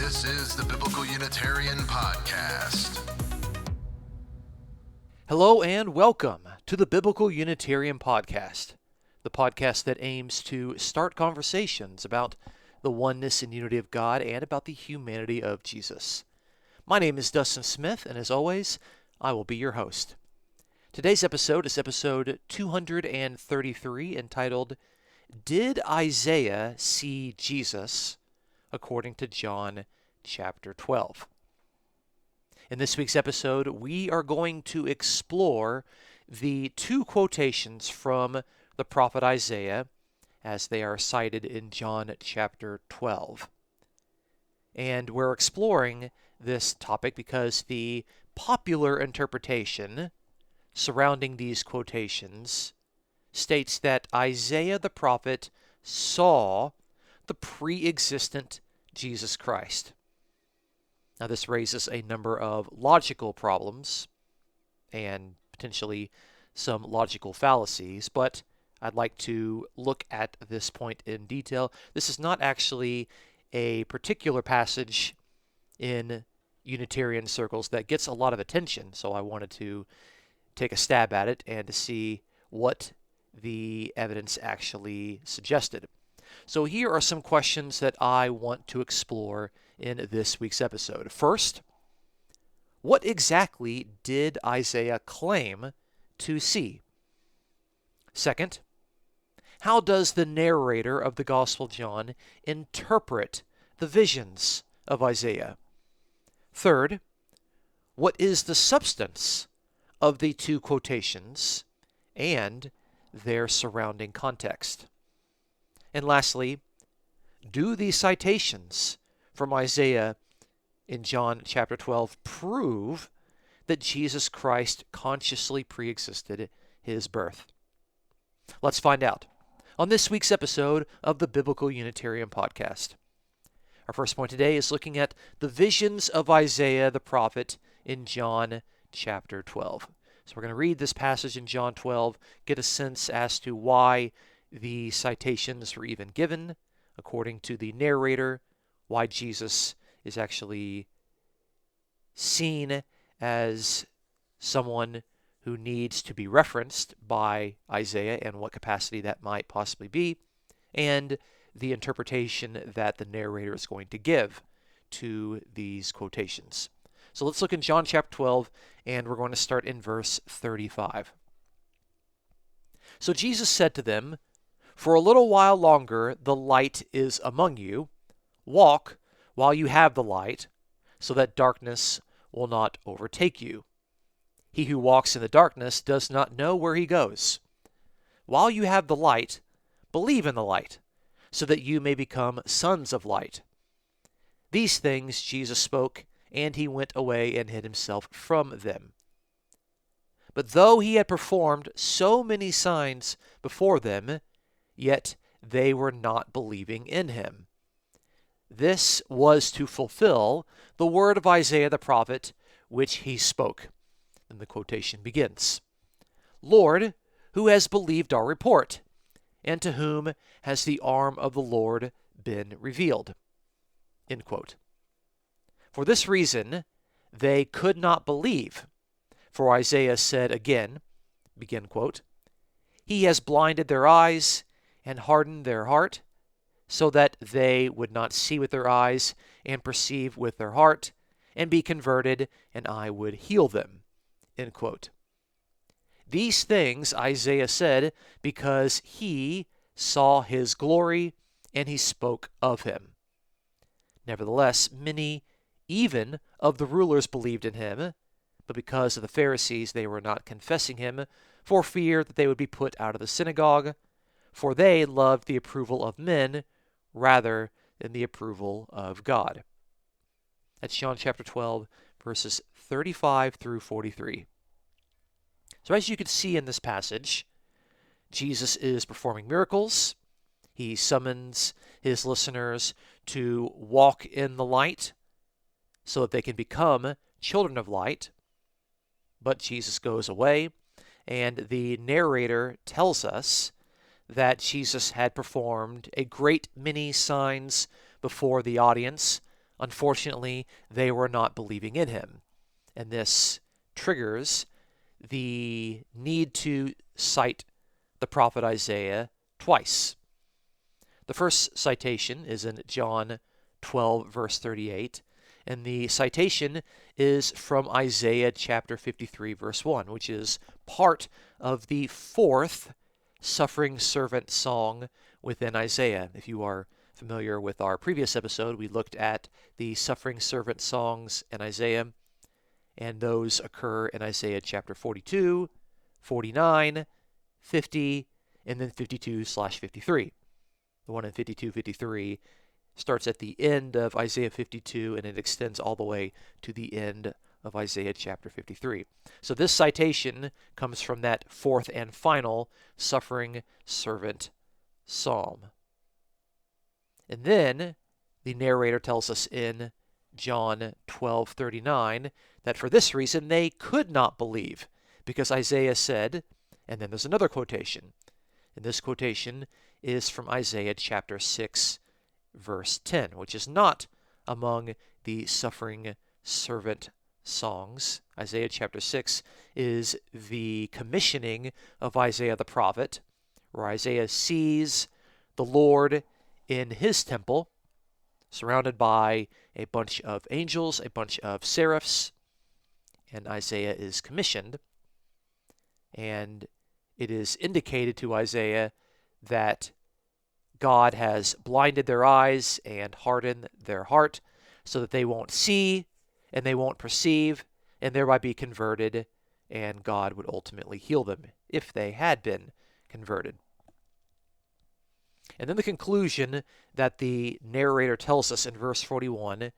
This is the Biblical Unitarian Podcast. Hello and welcome to the Biblical Unitarian Podcast, the podcast that aims to start conversations about the oneness and unity of God and about the humanity of Jesus. My name is Dustin Smith, and as always, I will be your host. Today's episode is episode 233, entitled, Did Isaiah See Jesus? According to John chapter 12. In this week's episode, we are going to explore the two quotations from the prophet Isaiah as they are cited in John chapter 12. And we're exploring this topic because the popular interpretation surrounding these quotations states that Isaiah the prophet saw the pre-existent Jesus Christ. Now, this raises a number of logical problems and potentially some logical fallacies, but I'd like to look at this point in detail. This is not actually a particular passage in Unitarian circles that gets a lot of attention, so I wanted to take a stab at it and to see what the evidence actually suggested. So here are some questions that I want to explore in this week's episode. First, what exactly did Isaiah claim to see? Second, how does the narrator of the Gospel of John interpret the visions of Isaiah? Third, what is the substance of the two quotations and their surrounding context? And lastly, do the citations from Isaiah in John chapter 12 prove that Jesus Christ consciously preexisted his birth? Let's find out on this week's episode of the Biblical Unitarian Podcast. Our first point today is looking at the visions of Isaiah the prophet in John chapter 12. So we're going to read this passage in John 12, get a sense as to why the citations were even given, according to the narrator, why Jesus is actually seen as someone who needs to be referenced by Isaiah and what capacity that might possibly be, and the interpretation that the narrator is going to give to these quotations. So let's look in John chapter 12, and we're going to start in verse 35. So Jesus said to them, "For a little while longer the light is among you. Walk while you have the light, so that darkness will not overtake you. He who walks in the darkness does not know where he goes. While you have the light, believe in the light, so that you may become sons of light." These things Jesus spoke, and he went away and hid himself from them. But though he had performed so many signs before them, yet they were not believing in him. This was to fulfill the word of Isaiah the prophet, which he spoke. And the quotation begins, "Lord, who has believed our report? And to whom has the arm of the Lord been revealed?" End quote. For this reason, they could not believe. For Isaiah said again, begin quote, "He has blinded their eyes and hardened their heart, so that they would not see with their eyes and perceive with their heart, and be converted, and I would heal them." End quote. These things Isaiah said because he saw his glory, and he spoke of him. Nevertheless, many even of the rulers believed in him, but because of the Pharisees they were not confessing him, for fear that they would be put out of the synagogue, for they loved the approval of men rather than the approval of God. That's John chapter 12, verses 35 through 43. So as you can see in this passage, Jesus is performing miracles. He summons his listeners to walk in the light so that they can become children of light. But Jesus goes away, and the narrator tells us that Jesus had performed a great many signs before the audience Unfortunately, they were not believing in him. And this triggers the need to cite the prophet Isaiah twice. The first citation is in John 12, verse 38, and the citation is from Isaiah chapter 53, verse 1, which is part of the fourth suffering servant song within Isaiah. If you are familiar with our previous episode, we looked at the suffering servant songs in Isaiah, and those occur in Isaiah chapter 42, 49, 50, and then 52/53. The one in 52/53 starts at the end of Isaiah 52, and it extends all the way to the end of Isaiah chapter 53. So this citation comes from that fourth and final suffering servant psalm. And then the narrator tells us in John 12:39 that for this reason they could not believe, because Isaiah said, and then there's another quotation. And this quotation is from Isaiah chapter 6, verse 10, which is not among the suffering servant songs. Isaiah chapter 6 is the commissioning of Isaiah the prophet, where Isaiah sees the Lord in his temple, surrounded by a bunch of angels, a bunch of seraphs, and Isaiah is commissioned. And it is indicated to Isaiah that God has blinded their eyes and hardened their heart so that they won't see and they won't perceive and thereby be converted, and God would ultimately heal them if they had been converted. And then the conclusion that the narrator tells us in verse 41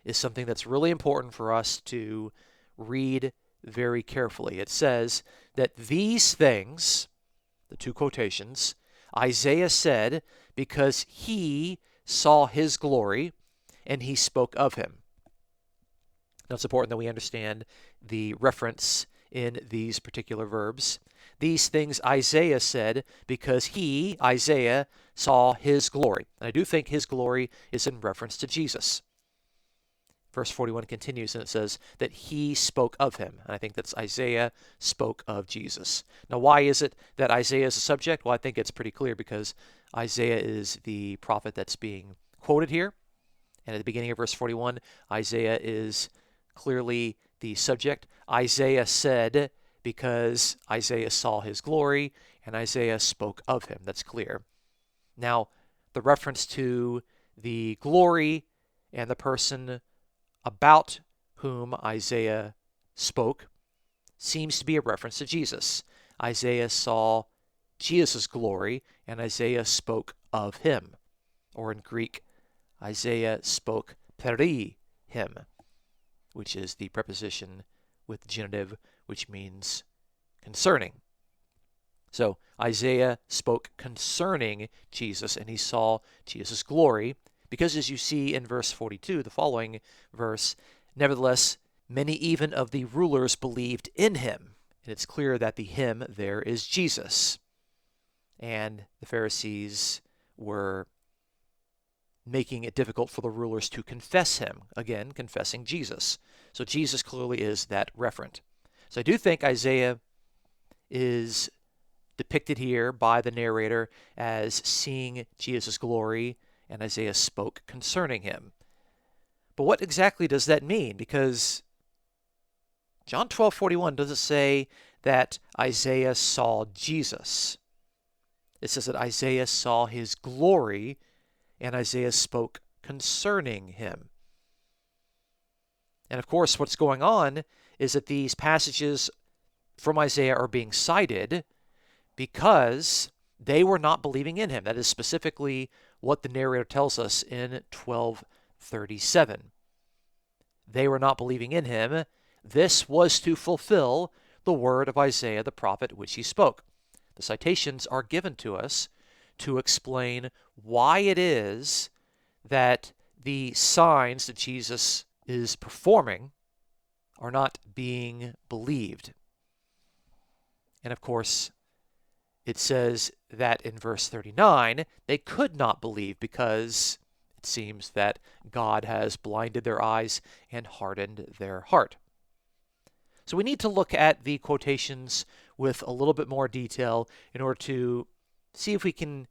is something that's really important for us to read very carefully. It says that these things, the two quotations, Isaiah said because he saw his glory and he spoke of him. Now it's important that we understand the reference in these particular verbs. These things Isaiah said because he, Isaiah, saw his glory. And I do think his glory is in reference to Jesus. Verse 41 continues and it says that he spoke of him. And I think that's Isaiah spoke of Jesus. Now why is it that Isaiah is a subject? Well, I think it's pretty clear because Isaiah is the prophet that's being quoted here. And at the beginning of verse 41, Isaiah is clearly the subject. Isaiah said because Isaiah saw his glory and Isaiah spoke of him. That's clear. Now, the reference to the glory and the person about whom Isaiah spoke seems to be a reference to Jesus. Isaiah saw Jesus' glory and Isaiah spoke of him. Or in Greek, Isaiah spoke peri him, which is the preposition with genitive, which means concerning. So Isaiah spoke concerning Jesus, and he saw Jesus' glory, because as you see in verse 42, the following verse, nevertheless, many even of the rulers believed in him. And it's clear that the him there is Jesus. And the Pharisees were making it difficult for the rulers to confess him. Again, confessing Jesus. So Jesus clearly is that referent. So I do think Isaiah is depicted here by the narrator as seeing Jesus' glory, and Isaiah spoke concerning him. But what exactly does that mean? Because John 12:41 doesn't say that Isaiah saw Jesus. It says that Isaiah saw his glory, and Isaiah spoke concerning him. And of course, what's going on is that these passages from Isaiah are being cited because they were not believing in him. That is specifically what the narrator tells us in 12:37. They were not believing in him. This was to fulfill the word of Isaiah the prophet which he spoke. The citations are given to us to explain why it is that the signs that Jesus is performing are not being believed. And of course, it says that in verse 39, they could not believe because It seems that God has blinded their eyes and hardened their heart. So we need to look at the quotations with a little bit more detail in order to see if we can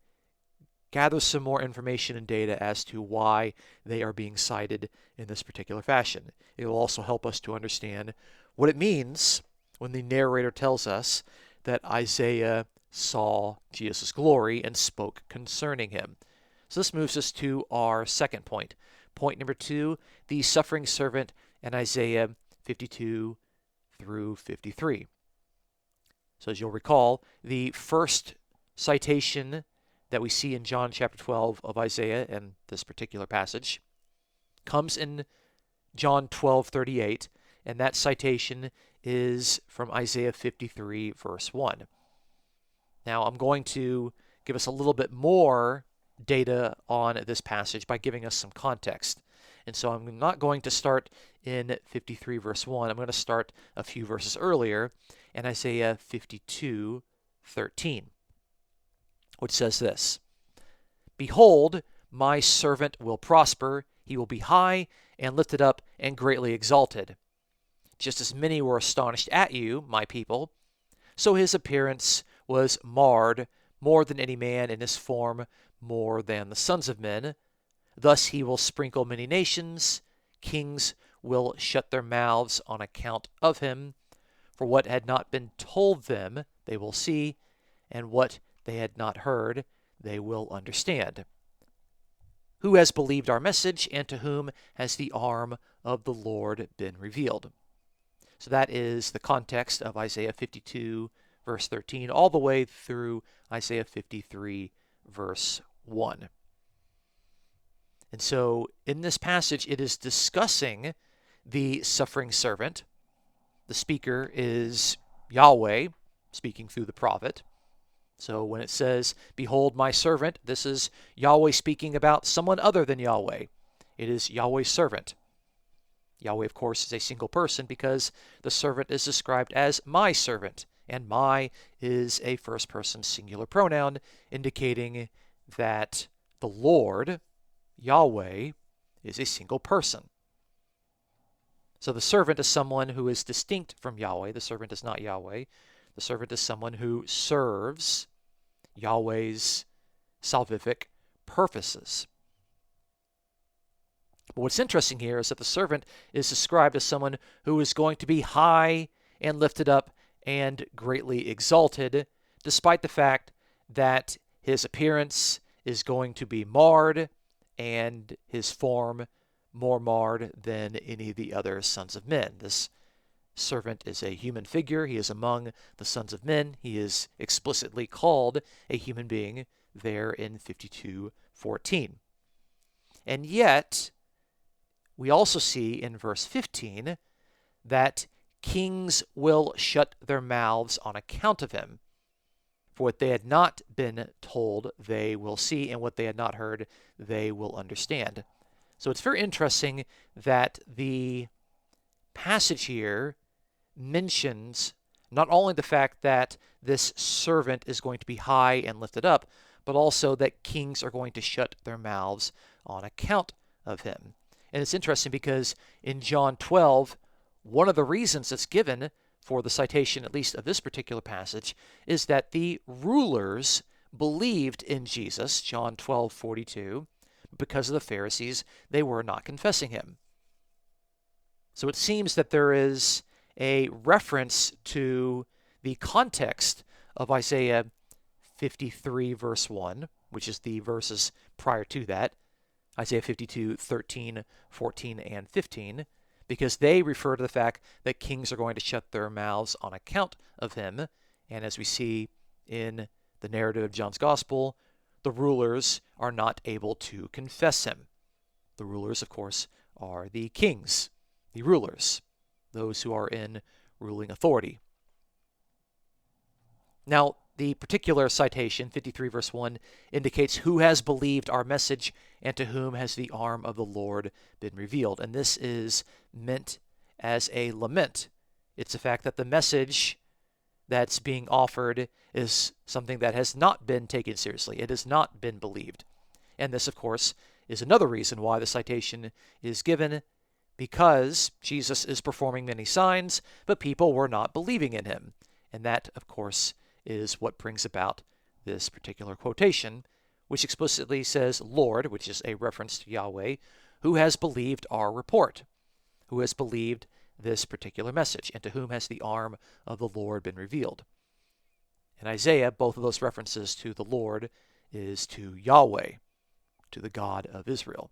gather some more information and data as to why they are being cited in this particular fashion. It will also help us to understand what it means when the narrator tells us that Isaiah saw Jesus' glory and spoke concerning him. So this moves us to our second point. Point number 2, the suffering servant in Isaiah 52 through 53. So as you'll recall, the first citation that we see in John chapter 12 of Isaiah in this particular passage comes in John 12:38, and that citation is from Isaiah 53 verse 1. Now I'm going to give us a little bit more data on this passage by giving us some context. And so I'm not going to start in 53 verse 1. I'm going to start a few verses earlier in Isaiah 52:13. Which says this: Behold, my servant will prosper, he will be high and lifted up and greatly exalted. Just as many were astonished at you, my people, so his appearance was marred more than any man, in his form more than the sons of men. Thus he will sprinkle many nations, kings will shut their mouths on account of him. For what had not been told them, they will see, and what they had not heard, they will understand. Who has believed our message, and to whom has the arm of the Lord been revealed? So that is the context of Isaiah 52, verse 13, all the way through Isaiah 53, verse 1. And so in this passage, it is discussing the suffering servant. The speaker is Yahweh, speaking through the prophet. So when it says, Behold my servant, this is Yahweh speaking about someone other than Yahweh. It is Yahweh's servant. Yahweh, of course, is a single person because the servant is described as my servant, and my is a first-person singular pronoun indicating that the Lord, Yahweh, is a single person. So the servant is someone who is distinct from Yahweh. The servant is not Yahweh. The servant is someone who serves Yahweh's salvific purposes. But what's interesting here is that the servant is described as someone who is going to be high and lifted up and greatly exalted, despite the fact that his appearance is going to be marred and his form more marred than any of the other sons of men. This servant is a human figure. He is among the sons of men. He is explicitly called a human being there in 52:14. And yet, we also see in verse 15 that kings will shut their mouths on account of him. For what they had not been told, they will see, and what they had not heard, they will understand. So it's very interesting that the passage here mentions not only the fact that this servant is going to be high and lifted up, but also that kings are going to shut their mouths on account of him. And it's interesting because in John 12, one of the reasons that's given for the citation, at least of this particular passage, is that the rulers believed in Jesus, John 12:42, because of the Pharisees, they were not confessing him. So it seems that there is a reference to the context of Isaiah 53 verse 1, which is the verses prior to that, Isaiah 52:13, 14, and 15, because they refer to the fact that kings are going to shut their mouths on account of him. And as we see in the narrative of John's Gospel, the rulers are not able to confess him. The rulers, of course, are the kings, the rulers, those who are in ruling authority. Now, the particular citation, 53 verse 1, indicates who has believed our message and to whom has the arm of the Lord been revealed. And this is meant as a lament. It's the fact that the message that's being offered is something that has not been taken seriously. It has not been believed. And this, of course, is another reason why the citation is given, because Jesus is performing many signs, but people were not believing in him. And that, of course, is what brings about this particular quotation, which explicitly says, Lord, which is a reference to Yahweh, who has believed our report, who has believed this particular message, and to whom has the arm of the Lord been revealed. In Isaiah, both of those references to the Lord is to Yahweh, to the God of Israel.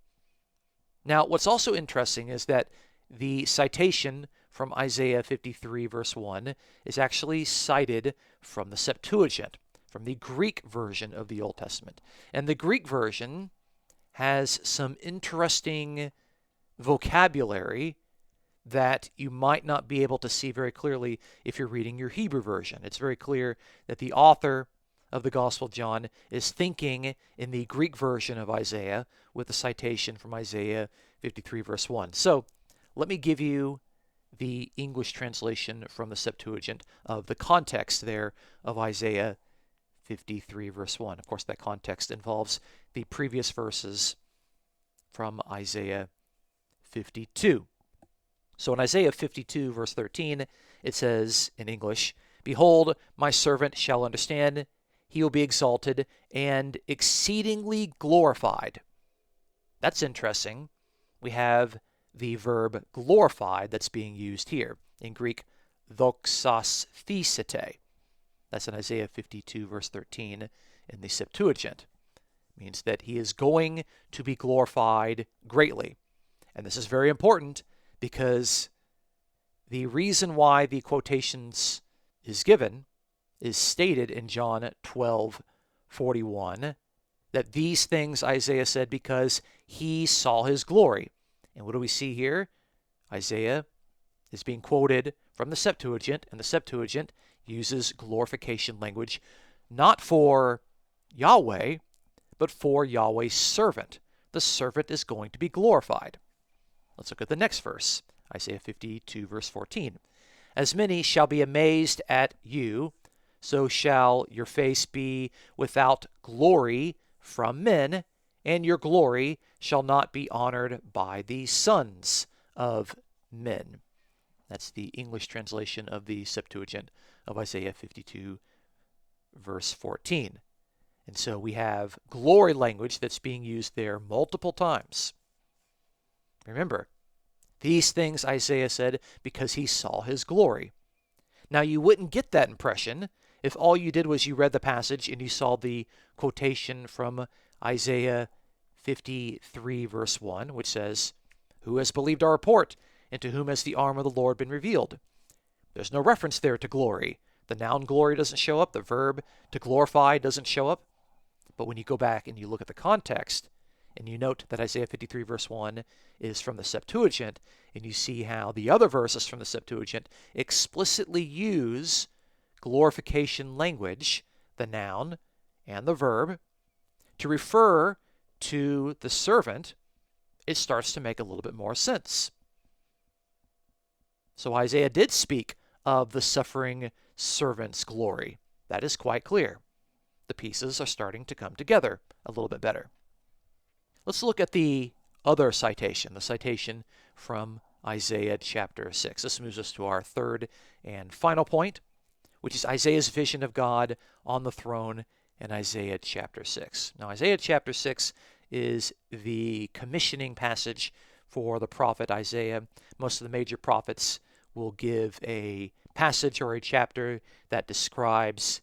Now, what's also interesting is that the citation from Isaiah 53, verse 1, is actually cited from the Septuagint, from the Greek version of the Old Testament. And the Greek version has some interesting vocabulary that you might not be able to see very clearly if you're reading your Hebrew version. It's very clear that the author of the Gospel of John is thinking in the Greek version of Isaiah with the citation from Isaiah 53, verse 1. So let me give you the English translation from the Septuagint of the context there of Isaiah 53, verse 1. Of course, that context involves the previous verses from Isaiah 52. So in Isaiah 52, verse 13, it says in English, Behold, my servant shall understand, he will be exalted and exceedingly glorified. That's interesting. We have the verb glorified that's being used here. In Greek, doxasthesete. That's in Isaiah 52, verse 13 in the Septuagint. It means that he is going to be glorified greatly. And this is very important because the reason why the quotations is given is stated in John 12:41, that these things Isaiah said because he saw his glory. And what do we see here? Isaiah is being quoted from the Septuagint, and the Septuagint uses glorification language not for Yahweh, but for Yahweh's servant. The servant is going to be glorified. Let's look at the next verse, Isaiah 52, verse 14. As many shall be amazed at you, so shall your face be without glory from men, and your glory shall not be honored by the sons of men. That's the English translation of the Septuagint of Isaiah 52, verse 14. And so we have glory language that's being used there multiple times. Remember, these things Isaiah said because he saw his glory. Now, you wouldn't get that impression if all you did was you read the passage and you saw the quotation from Isaiah 53, verse 1, which says, Who has believed our report, and to whom has the arm of the Lord been revealed? There's no reference there to glory. The noun glory doesn't show up. The verb to glorify doesn't show up. But when you go back and you look at the context, and you note that Isaiah 53, verse 1 is from the Septuagint, and you see how the other verses from the Septuagint explicitly use glorification language, the noun and the verb, to refer to the servant, it starts to make a little bit more sense. So Isaiah did speak of the suffering servant's glory. That is quite clear. The pieces are starting to come together a little bit better. Let's look at the other citation, the citation from Isaiah chapter 6. This moves us to our third and final point, which is Isaiah's vision of God on the throne in Isaiah chapter 6. Now, Isaiah chapter 6 is the commissioning passage for the prophet Isaiah. Most of the major prophets will give a passage or a chapter that describes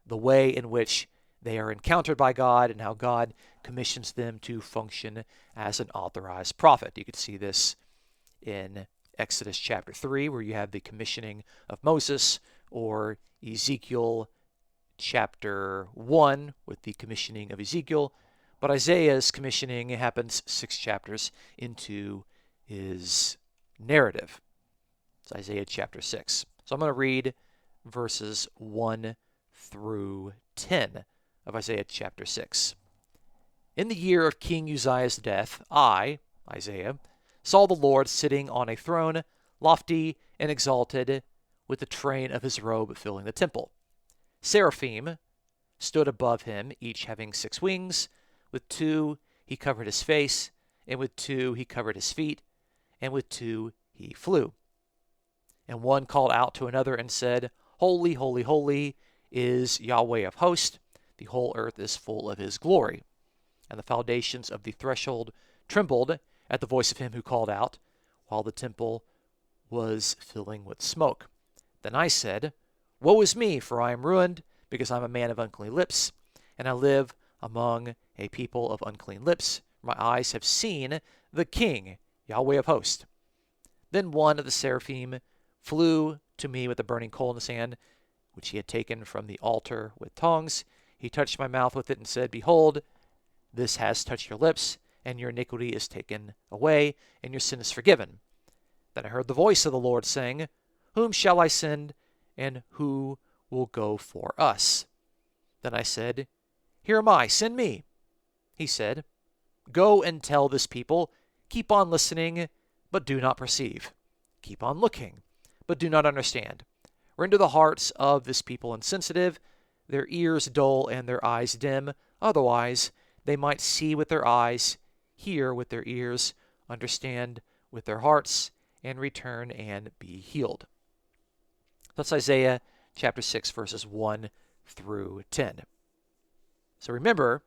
the way in which they are encountered by God and how God commissions them to function as an authorized prophet. You could see this in Exodus chapter 3, where you have the commissioning of Moses, or Ezekiel chapter 1 with the commissioning of Ezekiel. But Isaiah's commissioning happens 6 chapters into his narrative. It's Isaiah chapter 6. So I'm going to read verses 1 through 10 of Isaiah chapter 6. In the year of King Uzziah's death, I, Isaiah, saw the Lord sitting on a throne, lofty and exalted, with the train of his robe filling the temple. Seraphim stood above him, each having 6 wings. With 2 he covered his face, and with 2 he covered his feet, and with 2 he flew. And one called out to another and said, Holy, holy, holy is Yahweh of hosts. The whole earth is full of his glory. And the foundations of the threshold trembled at the voice of him who called out, while the temple was filling with smoke. Then I said, Woe is me, for I am ruined, because I am a man of unclean lips, and I live among a people of unclean lips. My eyes have seen the King, Yahweh of hosts. Then one of the seraphim flew to me with a burning coal in his hand, which he had taken from the altar with tongs. He touched my mouth with it and said, Behold, this has touched your lips, and your iniquity is taken away, and your sin is forgiven. Then I heard the voice of the Lord saying, Whom shall I send, and who will go for us? Then I said, Here am I, send me. He said, Go and tell this people, keep on listening, but do not perceive. Keep on looking, but do not understand. Render the hearts of this people insensitive, their ears dull, and their eyes dim. Otherwise, they might see with their eyes, hear with their ears, understand with their hearts, and return and be healed. That's Isaiah chapter 6, verses 1 through 10. So remember,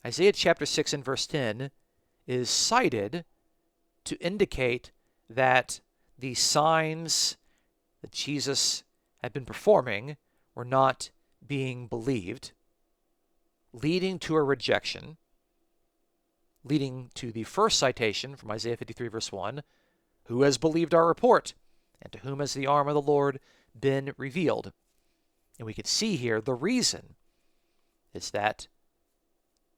Isaiah chapter 6 and verse 10 is cited to indicate that the signs that Jesus had been performing were not being believed, leading to a rejection, leading to the first citation from Isaiah 53 verse 1, Who has believed our report, and to whom has the arm of the Lord been revealed? And we can see here the reason is that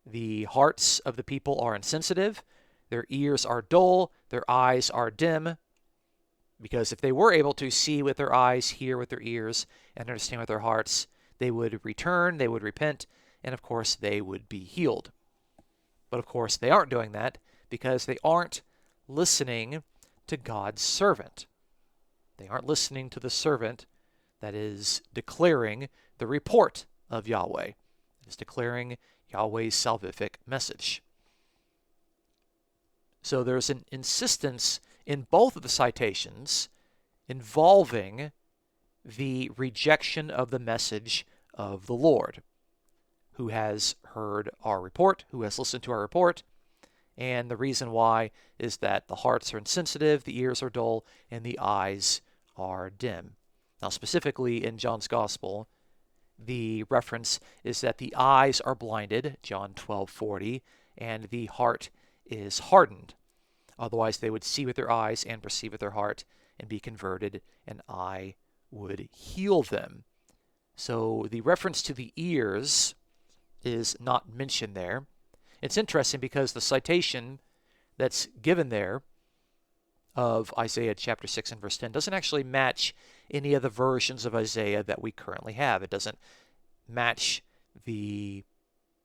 the hearts of the people are insensitive, their ears are dull, their eyes are dim, because if they were able to see with their eyes, hear with their ears, and understand with their hearts, they would return, they would repent, and of course they would be healed. But of course they aren't doing that because they aren't listening to God's servant. They aren't listening to the servant that is declaring the report of Yahweh. It is declaring Yahweh's salvific message. So there's an insistence in both of the citations involving the rejection of the message of the Lord, who has heard our report, who has listened to our report, and the reason why is that the hearts are insensitive, the ears are dull, and the eyes are dim. Now, specifically in John's Gospel, the reference is that the eyes are blinded, John 12:40, and the heart is hardened. Otherwise, they would see with their eyes and perceive with their heart and be converted, and I would heal them. So the reference to the ears is not mentioned there. It's interesting because the citation that's given there of Isaiah chapter 6 and verse 10 doesn't actually match any of the versions of Isaiah that we currently have. It doesn't match the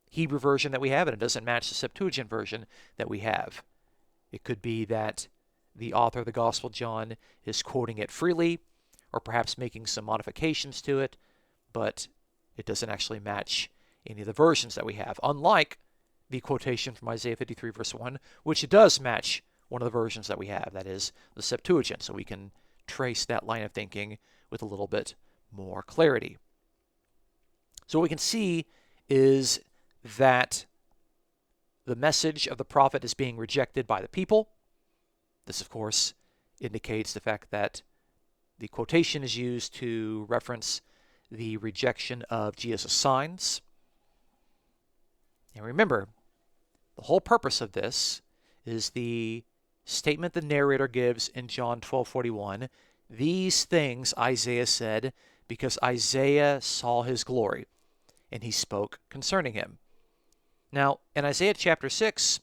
Hebrew version that we have, and it doesn't match the Septuagint version that we have. It could be that the author of the Gospel, John, is quoting it freely, or perhaps making some modifications to it, but it doesn't actually match any of the versions that we have, unlike the quotation from Isaiah 53 verse 1, which does match one of the versions that we have, that is the Septuagint, so we can trace that line of thinking with a little bit more clarity. So what we can see is that the message of the prophet is being rejected by the people. This, of course, indicates the fact that the quotation is used to reference the rejection of Jesus' signs. And remember, the whole purpose of this is the statement the narrator gives in John 12:41. These things Isaiah said because Isaiah saw his glory, and he spoke concerning him. Now, in Isaiah chapter 6,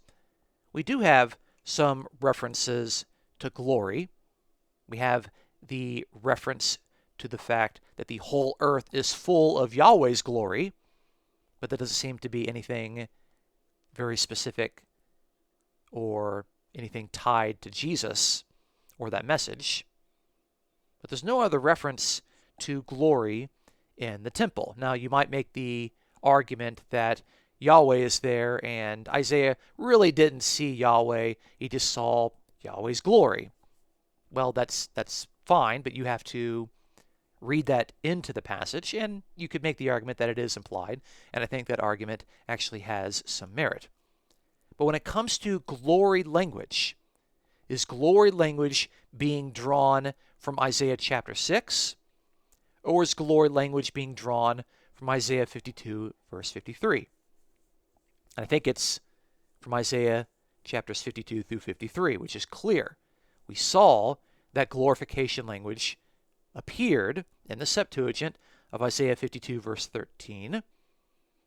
we do have some references to glory. We have the reference to the fact that the whole earth is full of Yahweh's glory, but that doesn't seem to be anything very specific or anything tied to Jesus or that message. But there's no other reference to glory in the temple. Now, you might make the argument that Yahweh is there, and Isaiah really didn't see Yahweh. He just saw Yahweh's glory. Well, that's fine, but you have to read that into the passage, and you could make the argument that it is implied, and I think that argument actually has some merit. But when it comes to glory language, is glory language being drawn from Isaiah chapter 6, or is glory language being drawn from Isaiah 52, verse 53? And I think it's from Isaiah chapters 52 through 53, which is clear. We saw that glorification language appeared in the Septuagint of Isaiah 52, verse 13,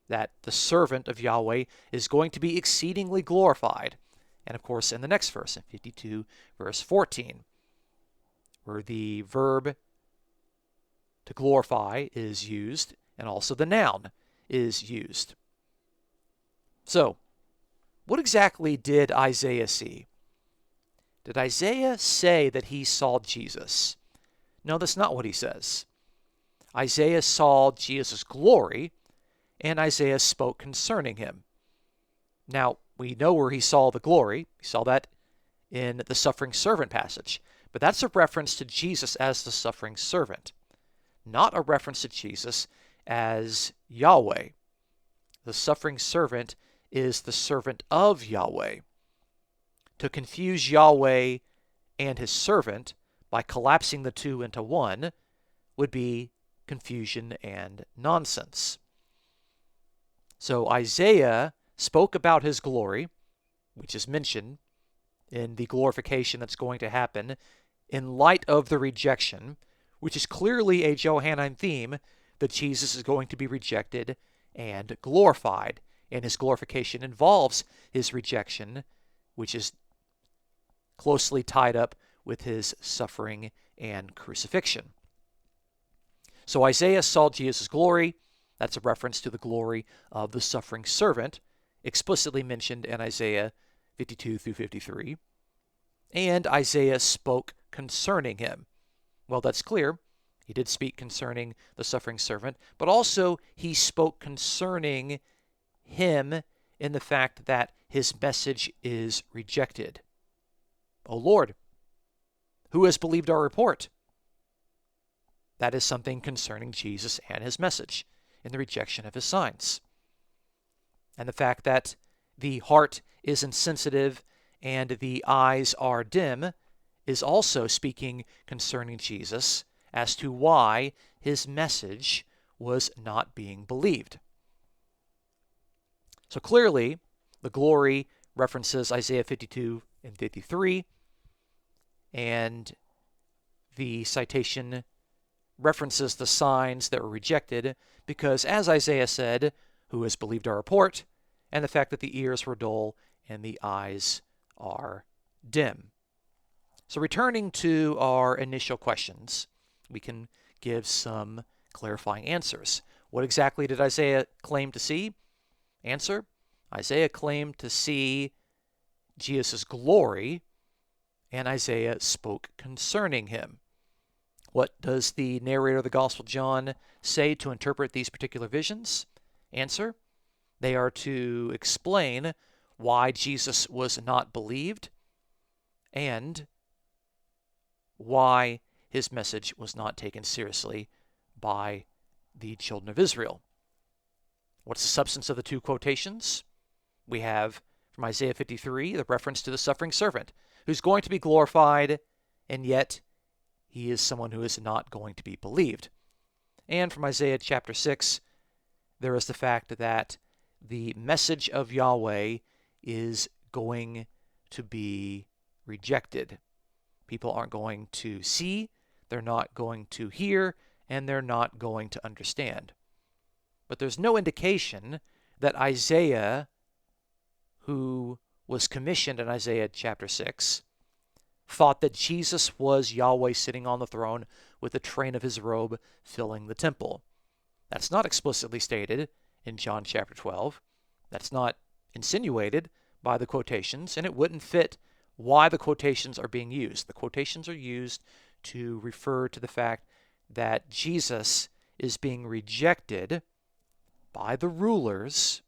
that the servant of Yahweh is going to be exceedingly glorified. And of course, in the next verse, in 52, verse 14, where the verb to glorify is used, and also the noun is used. So, what exactly did Isaiah see? Did Isaiah say that he saw Jesus? No, that's not what he says. Isaiah saw Jesus' glory, and Isaiah spoke concerning him. Now, we know where he saw the glory. We saw that in the suffering servant passage. But that's a reference to Jesus as the suffering servant, not a reference to Jesus as Yahweh. The suffering servant is the servant of Yahweh. To confuse Yahweh and his servant by collapsing the two into one would be confusion and nonsense. So Isaiah spoke about his glory, which is mentioned in the glorification that's going to happen in light of the rejection, which is clearly a Johannine theme, that Jesus is going to be rejected and glorified. And his glorification involves his rejection, which is closely tied up with his suffering and crucifixion. So Isaiah saw Jesus' glory. That's a reference to the glory of the suffering servant, explicitly mentioned in Isaiah 52 through 53. And Isaiah spoke concerning him. Well, that's clear. He did speak concerning the suffering servant, but also he spoke concerning him in the fact that his message is rejected. O Lord, who has believed our report? That is something concerning Jesus and his message in the rejection of his signs. And the fact that the heart is insensitive and the eyes are dim is also speaking concerning Jesus as to why his message was not being believed. So clearly, the glory references Isaiah 52 and 53, and the citation references the signs that were rejected because, as Isaiah said, who has believed our report, and the fact that the ears were dull and the eyes are dim. So returning to our initial questions, we can give some clarifying answers. What exactly did Isaiah claim to see? Answer: Isaiah claimed to see Jesus' glory, and Isaiah spoke concerning him. What does the narrator of the Gospel of John say to interpret these particular visions? Answer: they are to explain why Jesus was not believed and why his message was not taken seriously by the children of Israel. What's the substance of the two quotations? We have from Isaiah 53 the reference to the suffering servant who's going to be glorified, and yet he is someone who is not going to be believed. And from Isaiah chapter 6, there is the fact that the message of Yahweh is going to be rejected. People aren't going to see, they're not going to hear, and they're not going to understand. But there's no indication that Isaiah, who was commissioned in Isaiah chapter 6, thought that Jesus was Yahweh sitting on the throne with the train of his robe filling the temple. That's not explicitly stated in John chapter 12. That's not insinuated by the quotations, and it wouldn't fit why the quotations are being used. The quotations are used to refer to the fact that Jesus is being rejected by the rulers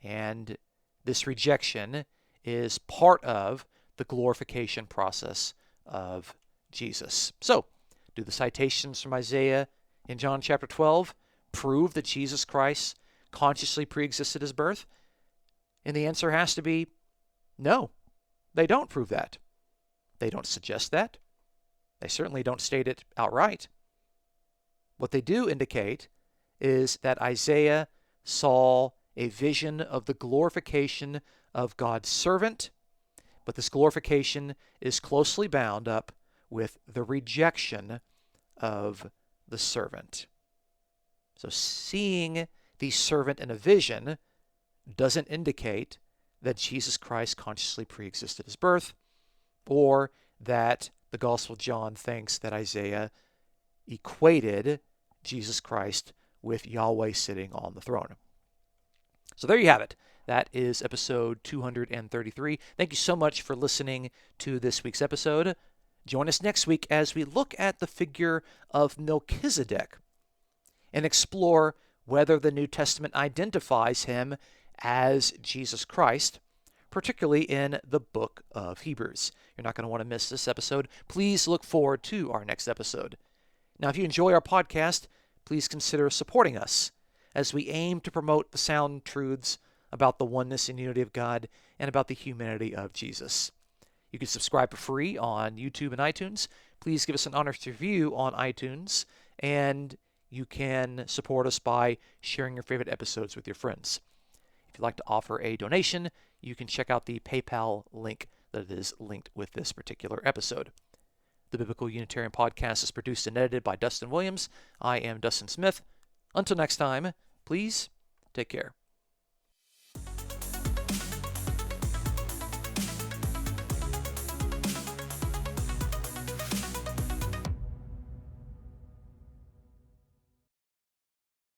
And this rejection is part of the glorification process of Jesus. So, do the citations from Isaiah in John chapter 12 prove that Jesus Christ consciously preexisted his birth? And the answer has to be no. They don't prove that. They don't suggest that. They certainly don't state it outright. What they do indicate is that Isaiah saw a vision of the glorification of God's servant, but this glorification is closely bound up with the rejection of the servant. So seeing the servant in a vision doesn't indicate that Jesus Christ consciously preexisted his birth, or that the Gospel of John thinks that Isaiah equated Jesus Christ with Yahweh sitting on the throne. So there you have it. That is episode 233. Thank you so much for listening to this week's episode. Join us next week as we look at the figure of Melchizedek and explore whether the New Testament identifies him as Jesus Christ, particularly in the book of Hebrews. You're not going to want to miss this episode. Please look forward to our next episode. Now, if you enjoy our podcast, please consider supporting us as we aim to promote the sound truths about the oneness and unity of God and about the humanity of Jesus. You can subscribe for free on YouTube and iTunes. Please give us an honest review on iTunes, and you can support us by sharing your favorite episodes with your friends. If you'd like to offer a donation, you can check out the PayPal link that is linked with this particular episode. The Biblical Unitarian Podcast is produced and edited by Dustin Williams. I am Dustin Smith. Until next time, please take care.